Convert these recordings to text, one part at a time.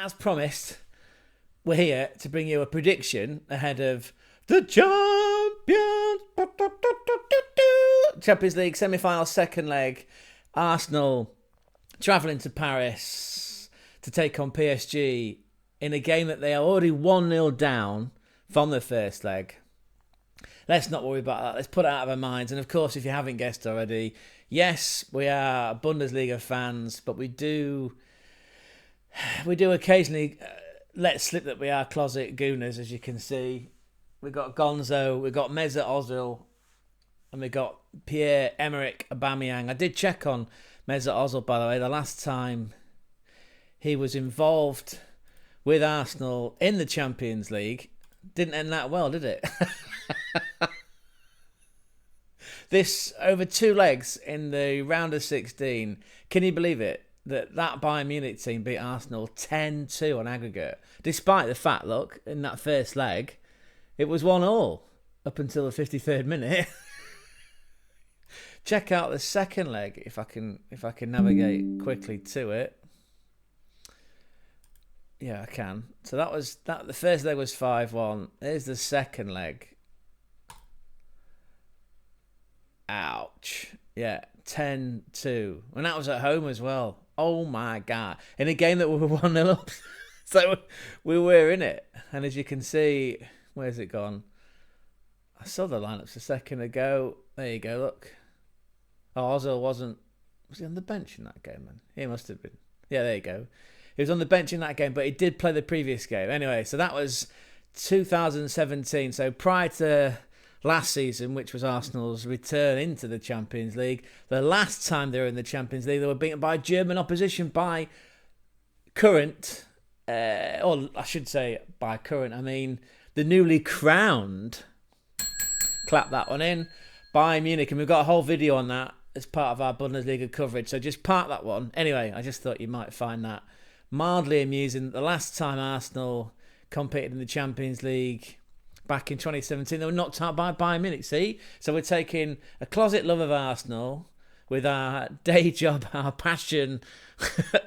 as promised, we're here to bring you a prediction ahead of the Champions League semi-final second leg. Arsenal travelling to Paris to take on PSG in a game that they are already 1-0 down from the first leg. Let's not worry about that. Let's put it out of our minds. And of course, if you haven't guessed already, yes, we are Bundesliga fans, but we do occasionally let slip that we are closet gooners, as you can see. We've got Gonzo, we've got Mesut Ozil, and we've got Pierre-Emerick Aubameyang. I did check on Mesut Ozil, by the way. The last time he was involved with Arsenal in the Champions League didn't end that well, did it? This over 2 legs in the round of 16. Can you believe it? That Bayern Munich team beat Arsenal 10-2 on aggregate. Despite the fact, look, in that first leg, it was 1-1 up until the 53rd minute. Check out the second leg if I can navigate quickly to it. Yeah, I can. So the first leg was 5-1. There's the second leg. Ouch. Yeah, 10-2. And that was at home as well. Oh my God. In a game that we were 1-0 up. So we were in it. And as you can see, where's it gone? I saw the lineups a second ago. There you go, look. Oh, Ozil was he on the bench in that game, man? He must have been. Yeah, there you go. He was on the bench in that game, but he did play the previous game. Anyway, so that was 2017. So prior to last season, which was Arsenal's return into the Champions League, the last time they were in the Champions League, they were beaten by German opposition by current, or I should say by current, I mean the newly crowned, clap that one in, Bayern Munich. And we've got a whole video on that as part of our Bundesliga coverage. So just park that one. Anyway, I just thought you might find that mildly amusing. The last time Arsenal competed in the Champions League back in 2017, they were knocked out by Bayern Munich, see? So we're taking a closet love of Arsenal with our day job, our passion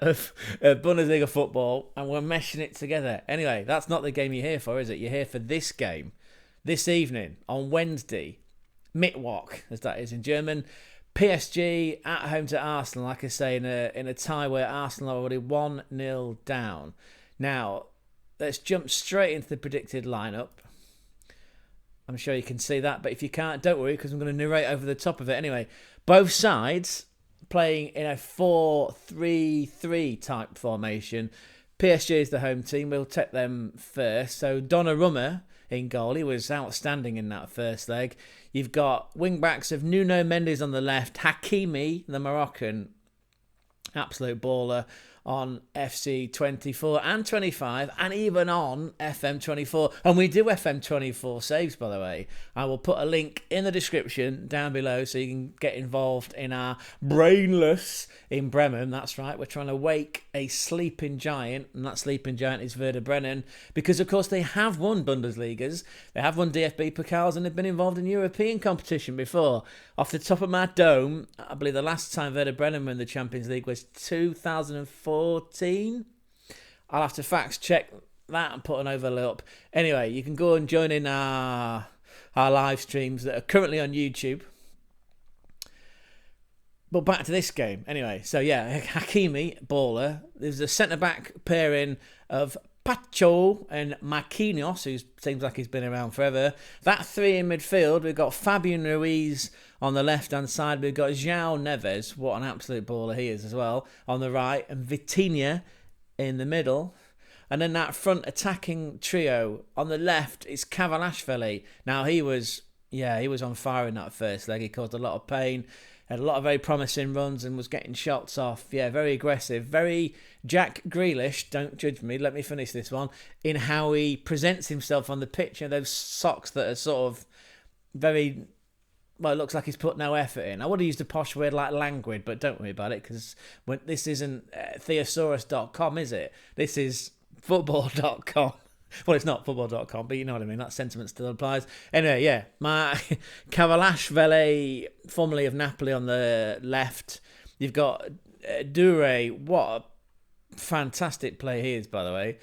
of Bundesliga football, and we're meshing it together. Anyway, that's not the game you're here for, is it? You're here for this game, this evening, on Wednesday, Mittwoch, as that is in German. PSG at home to Arsenal, like I say, in a tie where Arsenal are already 1-0 down. Now, let's jump straight into the predicted lineup. I'm sure you can see that, but if you can't, don't worry, because I'm going to narrate over the top of it. Anyway, both sides playing in a 4-3-3 type formation. PSG is the home team. We'll take them first. So Donnarumma in goal. He was outstanding in that first leg. You've got wing-backs of Nuno Mendes on the left, Hakimi, the Moroccan, absolute baller, on FC 24 and 25, and even on FM 24. And we do FM 24 saves, by the way. I will put a link in the description down below so you can get involved in our Brainless in Bremen. That's right, we're trying to wake a sleeping giant, and that sleeping giant is Werder Bremen, because of course they have won Bundesligas, they have won DFB Pokals, and they've been involved in European competition before. Off the top of my dome, I believe the last time Werder Bremen won the Champions League was 2014. I'll have to fact check that and put an overlay up. Anyway, you can go and join in our live streams that are currently on YouTube. But back to this game. Anyway, so yeah, Hakimi, baller. There's a centre-back pairing of Pacho and Marquinhos, who seems like he's been around forever. That three in midfield, we've got Fabian Ruiz on the left-hand side. We've got João Neves, what an absolute baller he is as well, on the right. And Vitinha in the middle. And then that front attacking trio on the left is Kvaratskhelia. Now, he was on fire in that first leg. He caused a lot of pain. Had a lot of very promising runs and was getting shots off. Yeah, very aggressive. Very Jack Grealish, don't judge me, let me finish this one, in how he presents himself on the pitch. And those socks that are sort of very, well, it looks like he's put no effort in. I would have used a posh word like languid, but don't worry about it, because this isn't thesaurus.com, is it? This is football.com. Well, it's not football.com, but you know what I mean. That sentiment still applies. Anyway, yeah. My Kvaratskhelia, formerly of Napoli, on the left. You've got Dure. What fantastic play he is, by the way.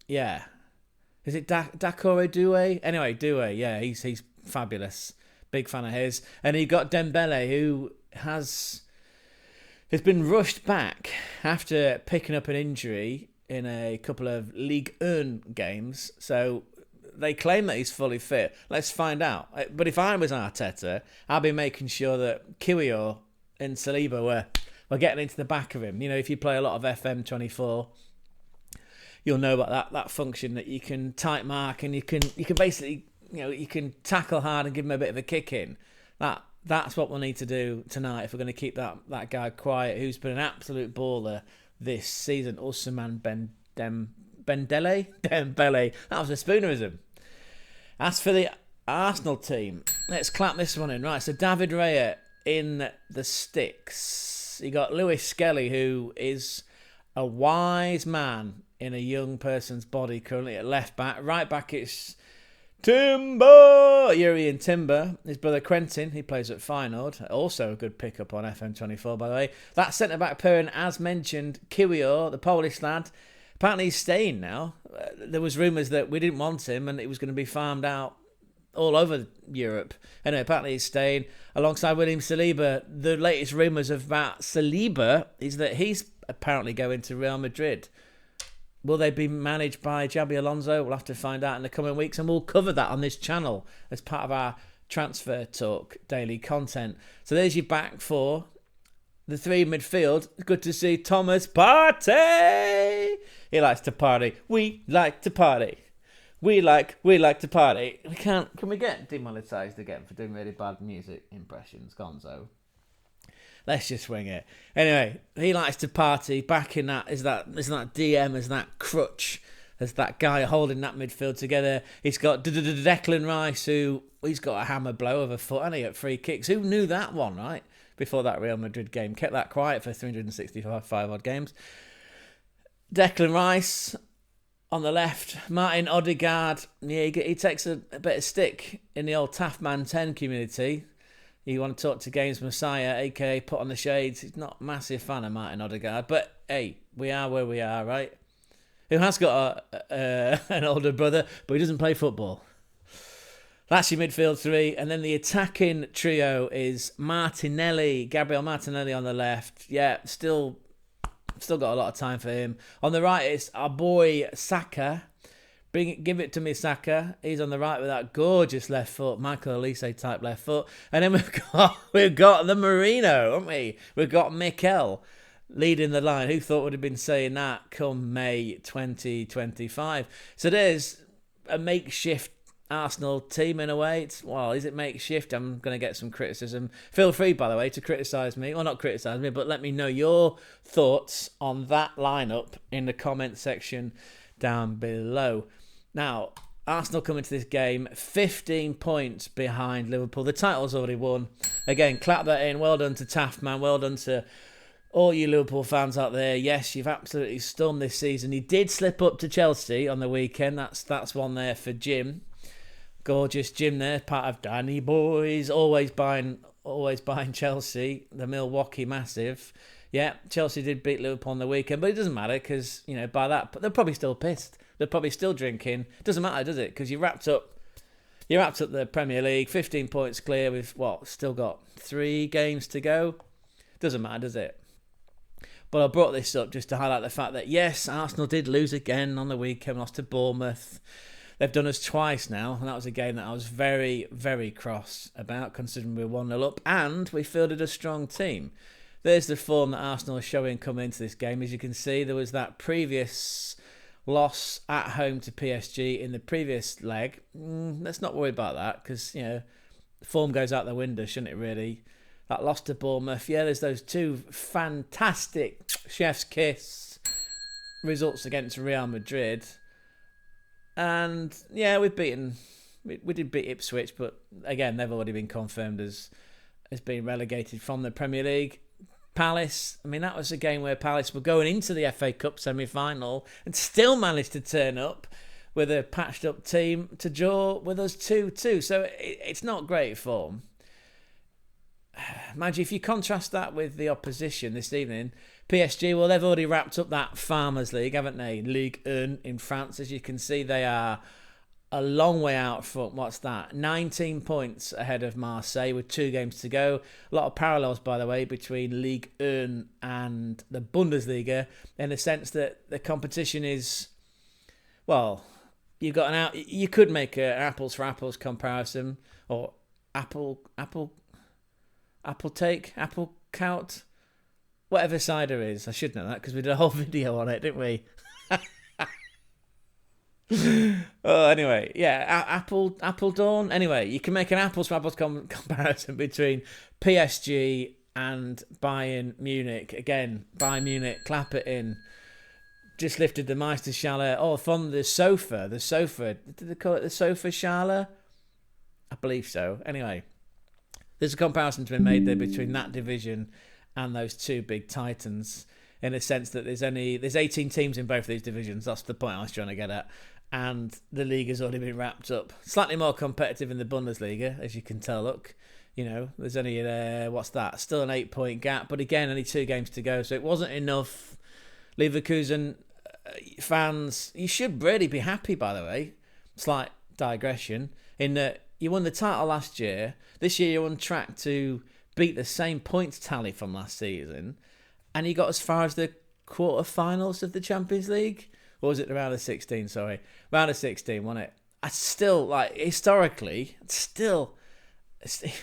Yeah. Is it Dakore Doué? Anyway, Doué, yeah, he's fabulous. Big fan of his. And you've got Dembele, who has been rushed back after picking up an injury in a couple of Ligue 1 games. So they claim that he's fully fit. Let's find out. But if I was Arteta, I'd be making sure that Kiwior and Saliba were getting into the back of him. You know, if you play a lot of FM24, you'll know about that function that you can tight mark and you can basically, you know, you can tackle hard and give him a bit of a kick in. That's what we'll need to do tonight if we're going to keep that guy quiet, who's been an absolute baller this season. Ousmane Dembele. That was a spoonerism. As for the Arsenal team, let's clap this one in. Right, so David Raya in the sticks. You got Lewis Skelly, who is a wise man in a young person's body currently at left back. Right back, it's Timber! Yuri and Timber. His brother Quentin, he plays at Feyenoord. Also a good pickup on FM24, by the way. That centre-back pairing, as mentioned, Kiwior, the Polish lad. Apparently he's staying now. There was rumours that we didn't want him and it was going to be farmed out all over Europe. Anyway, apparently he's staying alongside William Saliba. The latest rumours about Saliba is that he's apparently going to Real Madrid. Will they be managed by Xabi Alonso? We'll have to find out in the coming weeks, and we'll cover that on this channel as part of our Transfer Talk daily content. So there's your back four. The three midfield. Good to see Thomas Partey. He likes to party. We like to party. We like to party. Can we get demonetised again for doing really bad music impressions, Gonzo? Let's just swing it. Anyway, he likes to party. Back in that is that DM, as that crutch, as that guy holding that midfield together. He's got Declan Rice, who he's got a hammer blow of a foot, and he at free kicks. Who knew that one, right? Before that Real Madrid game, kept that quiet for 365 odd games. Declan Rice on the left. Martin Odegaard. Yeah, he takes a bit of stick in the old Taffman 10 community. You want to talk to Games Messiah, a.k.a. Put on the Shades. He's not a massive fan of Martin Odegaard. But, hey, we are where we are, right? Who has got an older brother, but he doesn't play football. That's your midfield three. And then the attacking trio is Gabriel Martinelli on the left. Yeah, still got a lot of time for him. On the right, it's our boy Saka. Give it to me, Saka. He's on the right with that gorgeous left foot, Michael Elise type left foot. And then we've got the Marino, haven't we? We've got Mikel leading the line. Who thought would have been saying that come May 2025? So there's a makeshift Arsenal team in a way. Is it makeshift? I'm going to get some criticism. Feel free, by the way, to criticise me. Well, not criticise me, but let me know your thoughts on that lineup in the comment section down below. Now, Arsenal come into this game 15 points behind Liverpool. The title's already won. Again, clap that in. Well done to Taftman. Well done to all you Liverpool fans out there. Yes, you've absolutely stormed this season. You did slip up to Chelsea on the weekend. That's one there for Jim. Gorgeous Jim there, part of Danny Boys. Always buying Chelsea. The Milwaukee Massive. Yeah, Chelsea did beat Liverpool on the weekend, but it doesn't matter because, you know, by that, they're probably still pissed. They're probably still drinking. Doesn't matter, does it? Because you wrapped up the Premier League, 15 points clear with, still got 3 games to go. Doesn't matter, does it? But I brought this up just to highlight the fact that, yes, Arsenal did lose again on the weekend, lost to Bournemouth. They've done us twice now, and that was a game that I was very, very cross about, considering we were 1-0 up, and we fielded a strong team. There's the form that Arsenal is showing coming into this game. As you can see, there was that previous loss at home to PSG in the previous leg. Let's not worry about that because, you know, the form goes out the window, shouldn't it really? That loss to Bournemouth. Yeah, there's those 2 fantastic chef's kiss results against Real Madrid. And, yeah, we did beat Ipswich, but, again, they've already been confirmed as being relegated from the Premier League. Palace, I mean, that was a game where Palace were going into the FA Cup semi-final and still managed to turn up with a patched-up team to draw with us 2-2. So it's not great form. Mind you, if you contrast that with the opposition this evening, PSG, well, they've already wrapped up that Farmers League, haven't they? Ligue 1 in France. As you can see, they are a long way out from, what's that, 19 points ahead of Marseille with 2 games to go. A lot of parallels, by the way, between Ligue 1 and the Bundesliga, in the sense that the competition is, well, you've got you could make an apples for apples comparison, or apple count, whatever cider is. I should know that because we did a whole video on it, didn't we? Oh, anyway, yeah, Apple Dawn. Anyway, you can make an apples for apples comparison between PSG and Bayern Munich. Again, Bayern Munich, clap it in. Just lifted the Meisterschale. Oh, from the sofa. Did they call it the sofa Schale? I believe so. Anyway, there's a comparison to be made there between that division and those 2 big titans, in a sense that there's 18 teams in both of these divisions. That's the point I was trying to get at. And the league has already been wrapped up. Slightly more competitive in the Bundesliga, as you can tell. Look, there's only still an 8-point gap, but again, only 2 games to go, so it wasn't enough. Leverkusen fans, you should really be happy, by the way. Slight digression, in that you won the title last year. This year you're on track to beat the same points tally from last season, and you got as far as the quarterfinals of the Champions League. Or was it the round of 16? Sorry. Round of 16, wasn't it? I still, historically,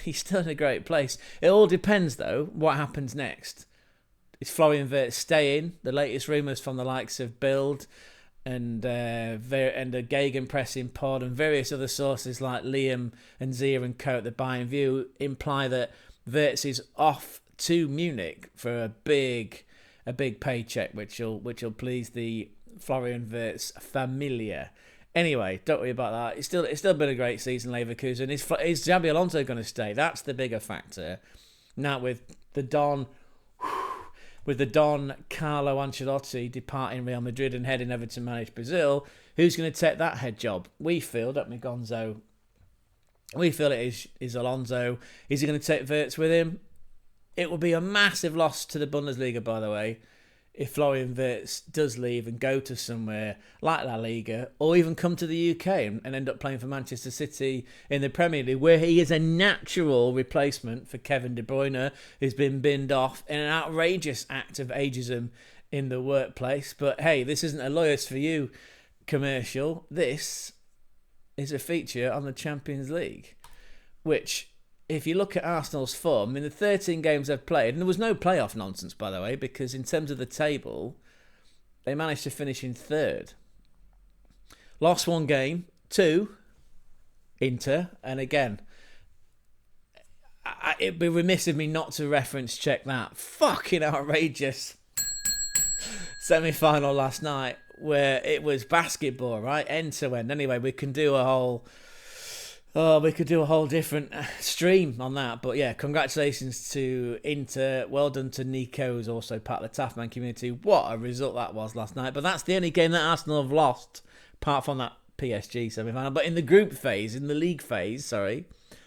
he's still in a great place. It all depends, though, what happens next. Is Florian Wirtz staying? The latest rumours from the likes of Bild and the Gegenpressing Pod and various other sources like Liam and Zia and Co. at the Bayern View imply that Wirtz is off to Munich for a big paycheck, which will please the Florian Wirtz familia. Anyway, don't worry about that. It's still been a great season, Leverkusen. Is Xabi Alonso going to stay? That's the bigger factor. Now with the Don Carlo Ancelotti departing Real Madrid and heading over to manage Brazil, who's going to take that head job? We feel, don't we, Gonzo? We feel it is Alonso. Is he going to take Wirtz with him? It will be a massive loss to the Bundesliga, by the way, if Florian Wirtz does leave and go to somewhere like La Liga, or even come to the UK and end up playing for Manchester City in the Premier League, where he is a natural replacement for Kevin De Bruyne, who's been binned off in an outrageous act of ageism in the workplace. But hey, this isn't a Lawyers for You commercial. This is a feature on the Champions League, which, if you look at Arsenal's form, in the 13 games they've played, and there was no playoff nonsense, by the way, because in terms of the table, they managed to finish in 3rd. Lost 1 game to Inter, and again, it'd be remiss of me not to reference check that fucking outrageous semi-final last night, where it was basketball, right? End to end. Anyway, we could do a whole different stream on that. But yeah, congratulations to Inter. Well done to Nico, who's also part of the Taffman community. What a result that was last night. But that's the only game that Arsenal have lost, apart from that PSG semi-final. But in the group phase, in the league phase,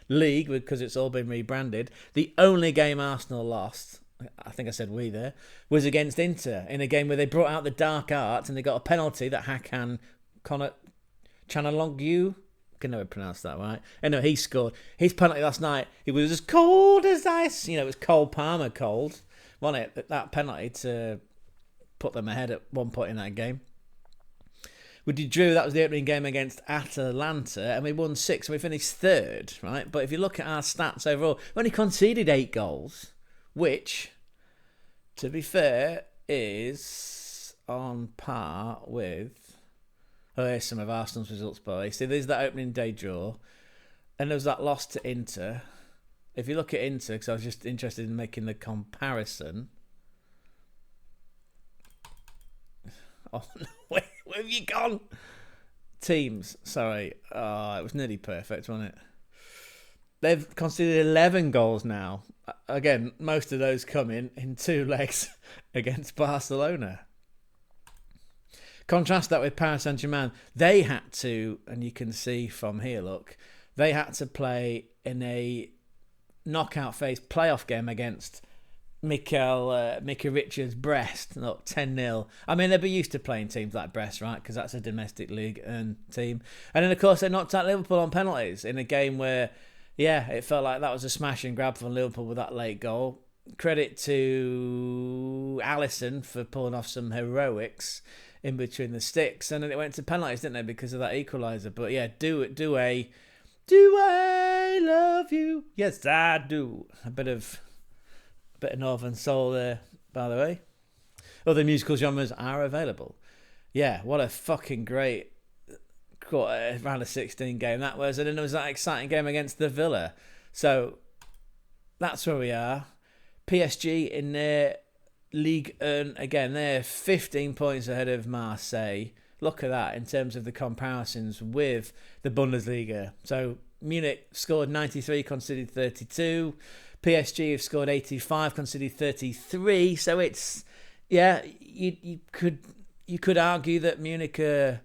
league, because it's all been rebranded, the only game Arsenal lost, I think I said we there, was against Inter, in a game where they brought out the dark arts and they got a penalty that Hakan Chanalongyu, can never pronounce that right. Anyway, he scored his penalty last night. It was as cold as ice. It was Cole Palmer cold, wasn't it? That penalty to put them ahead at one point in that game. We drew. That was the opening game against Atalanta, and we won 6, and we finished 3rd, right? But if you look at our stats overall, we only conceded 8 goals, which, to be fair, is on par with... Oh, here's some of Arsenal's results, boy. See, there's that opening day draw. And there was that loss to Inter. If you look at Inter, because I was just interested in making the comparison. Oh, no, where have you gone? Teams, sorry. Oh, it was nearly perfect, wasn't it? They've conceded 11 goals now. Again, most of those come in 2 legs against Barcelona. Contrast that with Paris Saint-Germain. They had to, and you can see from here, look, they had to play in a knockout phase playoff game against Mickey Richards' Brest, look, 10-0. I mean, they'd be used to playing teams like Brest, right? Because that's a domestic league team. And then, of course, they knocked out Liverpool on penalties in a game where, yeah, it felt like that was a smash and grab from Liverpool with that late goal. Credit to Alisson for pulling off some heroics in between the sticks. And then it went to penalties, didn't they, because of that equaliser. But, yeah, do I love you? Yes, I do. A bit of Northern Soul there, by the way. Other musical genres are available. Yeah, what a fucking great round of 16 game that was. And then there was that exciting game against the Villa. So that's where we are. PSG in their Ligue 1, again, they're 15 points ahead of Marseille. Look at that in terms of the comparisons with the Bundesliga. So Munich scored 93, conceded 32. PSG have scored 85, conceded 33. So it's, yeah, you could argue that Munich have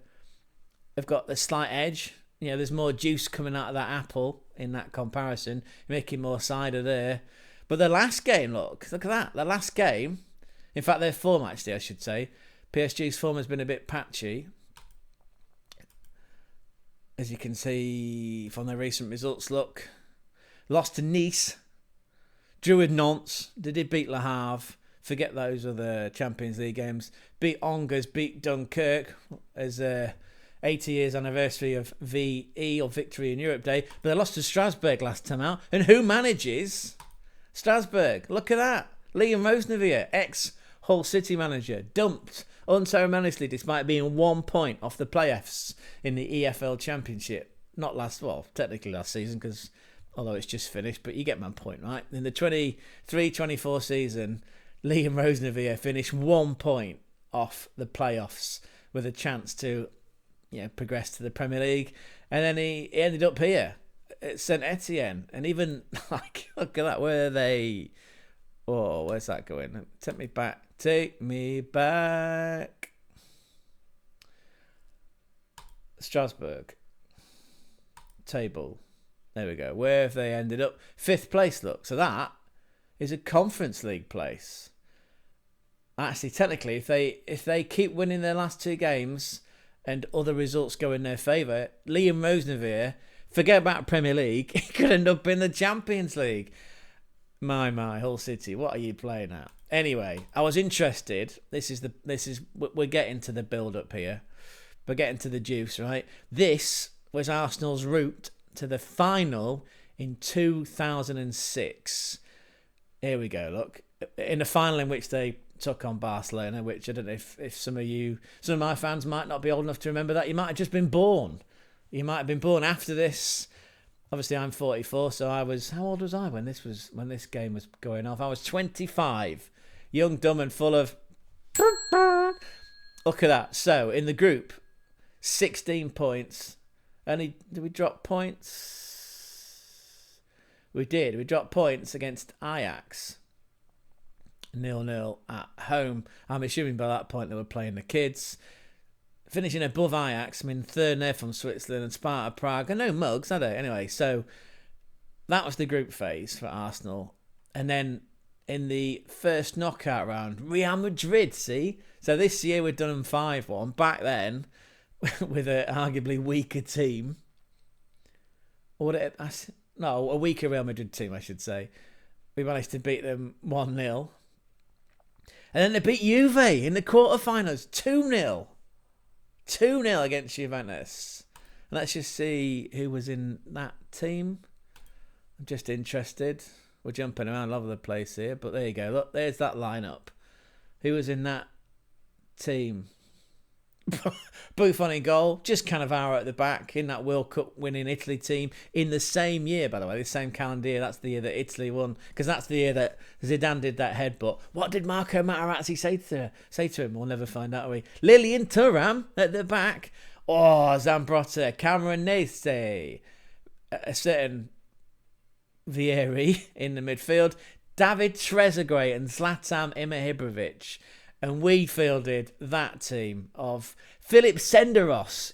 got the slight edge. You know, there's more juice coming out of that apple in that comparison, making more cider there. But the last game, look at that. The last game, in fact, their form actually, I should say. PSG's form has been a bit patchy. As you can see from their recent results, look. Lost to Nice. Drew with Nantes. They did beat Le Havre. Forget those other Champions League games. Beat Angers, beat Dunkirk as 80 years anniversary of VE, or Victory in Europe Day. But they lost to Strasbourg last time out. And who manages Strasbourg? Look at that. Liam Rosenivier, ex-Hull City manager, dumped unceremoniously despite being 1 point off the playoffs in the EFL Championship. Technically last season, because although it's just finished, but you get my point, right? In the 23-24 season, Liam Rosenivier finished 1 point off the playoffs with a chance to, progress to the Premier League. And then he ended up here at Saint Etienne. And even, look at that, where are they? Oh, where's that going? Take me back. Strasbourg. Table. There we go. Where have they ended up? 5th place, look. So that is a Conference League place. Actually, technically, if they keep winning their last 2 games and other results go in their favour, Liam Rosenivier, forget about Premier League, he could end up in the Champions League. My, Hull City, what are you playing at? Anyway, I was interested. We're getting to the build-up here. We're getting to the juice, right? This was Arsenal's route to the final in 2006. Here we go, look. In the final in which they took on Barcelona, which I don't know if some of my fans might not be old enough to remember that. You might have just been born. You might have been born after this. Obviously, I'm 44, so how old was I when this game was going off? I was 25. Young, dumb, and full of... Look at that. So, in the group, 16 points. Did we drop points? We did. We dropped points against Ajax. 0-0 at home. I'm assuming by that point they were playing the kids. Finishing above Ajax. I mean, third there from Switzerland and Sparta Prague. And no mugs, are they? Anyway, so that was the group phase for Arsenal. And then in the first knockout round, Real Madrid, see? So this year we've done them 5-1. Back then, with an arguably weaker team. A weaker Real Madrid team, I should say. We managed to beat them 1-0. And then they beat Juve in the quarterfinals, 2-0. 2-0 against Juventus. And let's just see who was in that team. I'm just interested. We're jumping around all over the place here, but there you go. Look, there's that lineup. Who was in that team? Buffon in goal, just Cannavaro at the back in that World Cup winning Italy team in the same year, by the way, the same calendar year. That's the year that Italy won, because that's the year that Zidane did that headbutt. What did Marco Materazzi say to him? We'll never find out, are we? Lilian Thuram at the back. Oh, Zambrotta, Cameron Nace, a certain Vieri in the midfield, David Trezeguet and Zlatan Ibrahimovic. And we fielded that team of Philip Senderos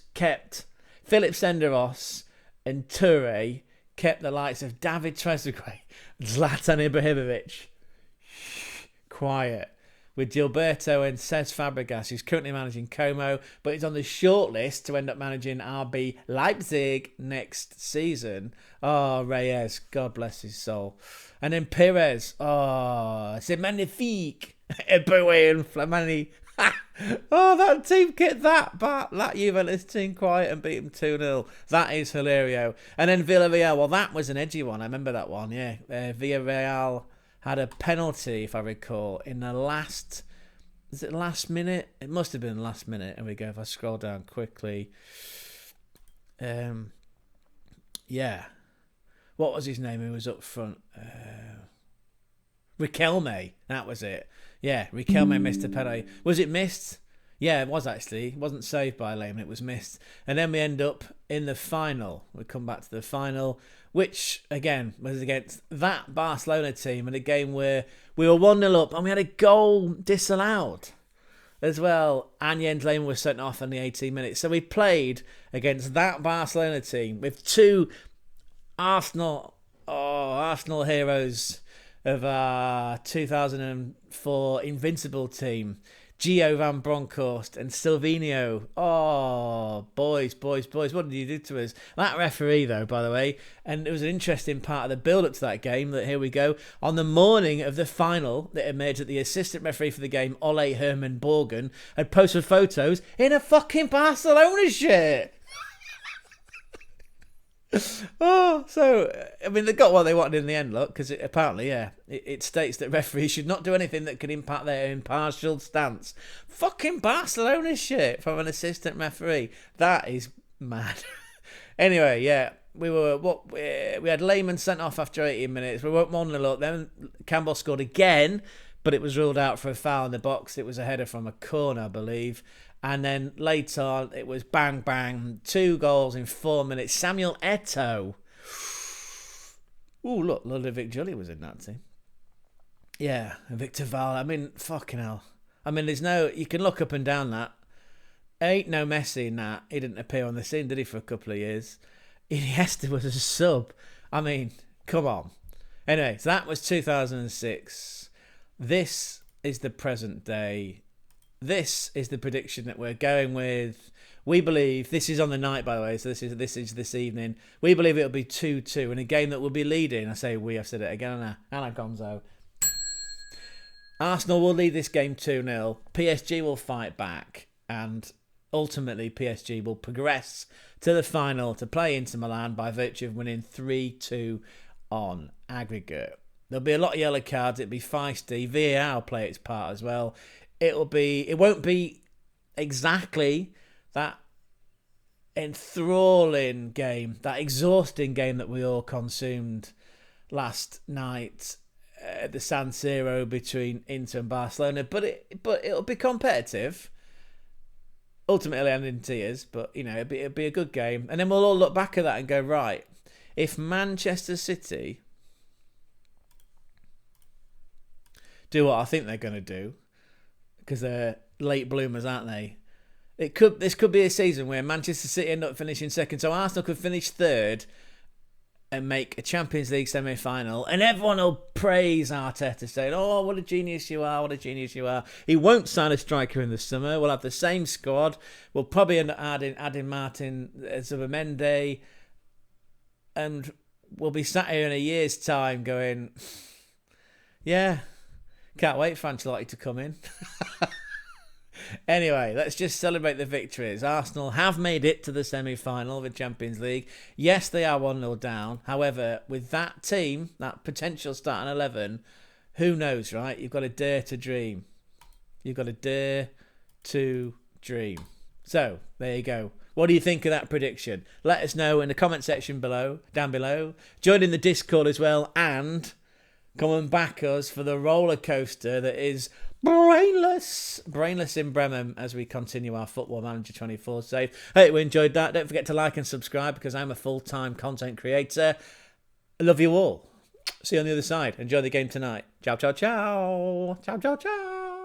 and Toure kept the likes of David Trezeguet and Zlatan Ibrahimovic. quiet with Gilberto and Cesc Fabregas, who's currently managing Como, but he's on the short list to end up managing RB Leipzig next season. Oh, Reyes, God bless his soul. And then Pires, oh, c'est magnifique. Eboué and Flamani. Oh, that team kept that Juventus team quiet and beat them 2-0. That is hilario. And then Villarreal, well, that was an edgy one. I remember that one, yeah. Villarreal had a penalty, if I recall, in the last... Is it last minute? It must have been the last minute. Here we go. If I scroll down quickly. Yeah. What was his name who was up front? Riquelme. That was it. Yeah, Riquelme missed a penalty. Was it missed? Yeah, it was actually. It wasn't saved by Lehmann. It was missed. And then we end up in the final. We come back to the final, which, again, was against that Barcelona team in a game where we were 1-0 up and we had a goal disallowed as well. And Jens Lehmann was sent off in the 18 minutes. So we played against that Barcelona team with two Arsenal heroes of our 2004 Invincible team, Gio van Bronckhorst and Silvinho. Oh, boys, what did you do to us? That referee, though, by the way, and it was an interesting part of the build-up to that game, that here we go. On the morning of the final, that emerged that the assistant referee for the game, Ole Herman Borgen, had posted photos in a fucking Barcelona shirt. Oh, so, I mean, they got what they wanted in the end, look, because apparently, yeah, it states that referees should not do anything that could impact their impartial stance. Fucking Barcelona shit from an assistant referee. That is mad. Anyway, yeah, we had Lehmann sent off after 18 minutes. We went 1-0 up. Then Campbell scored again, but it was ruled out for a foul in the box. It was a header from a corner, I believe. And then later on, it was bang, bang, 2 goals in 4 minutes. Samuel Eto'o. Ooh, look, Ludovic Giulia was in that team. Yeah, and Victor Val. I mean, fucking hell. I mean, you can look up and down that. Ain't no Messi in that. He didn't appear on the scene, did he, for a couple of years? Iniesta was a sub. I mean, come on. Anyway, so that was 2006. This is the present day. This is the prediction that we're going with. We believe, this is on the night, by the way, so this is this evening. We believe it'll be 2-2 in a game that will be leading. I say we, I've said it again, Anna Gonzo. Arsenal will lead this game 2-0. PSG will fight back, and ultimately PSG will progress to the final to play Inter Milan by virtue of winning 3-2 on aggregate. There'll be a lot of yellow cards. It'll be feisty. VAR will play its part as well. It won't be exactly that enthralling game, that exhausting game that we all consumed last night at the San Siro between Inter and Barcelona, but it'll be competitive. Ultimately, end in tears, but you know it'll be a good game, and then we'll all look back at that and go, right, if Manchester City do what I think they're going to do, because they're late bloomers, aren't they? This could be a season where Manchester City end up finishing second, so Arsenal could finish third and make a Champions League semi-final, and everyone will praise Arteta, saying, "Oh, what a genius you are! What a genius you are!" He won't sign a striker in the summer. We'll have the same squad. We'll probably end up adding Martin Zubimendi, and we'll be sat here in a year's time going, "Yeah, can't wait for Ancelotti to come in." Anyway, let's just celebrate the victories. Arsenal have made it to the semi-final of the Champions League. Yes, they are 1-0 down. However, with that team, that potential starting 11, who knows, right? You've got to dare to dream. You've got to dare to dream. So, there you go. What do you think of that prediction? Let us know in the comment section down below. Join in the Discord as well, and come and back us for the roller coaster that is brainless in Bremen as we continue our Football Manager 24 save. Hope you enjoyed that. Don't forget to like and subscribe because I'm a full-time content creator. I love you all. See you on the other side. Enjoy the game tonight. Ciao, ciao, ciao. Ciao, ciao, ciao.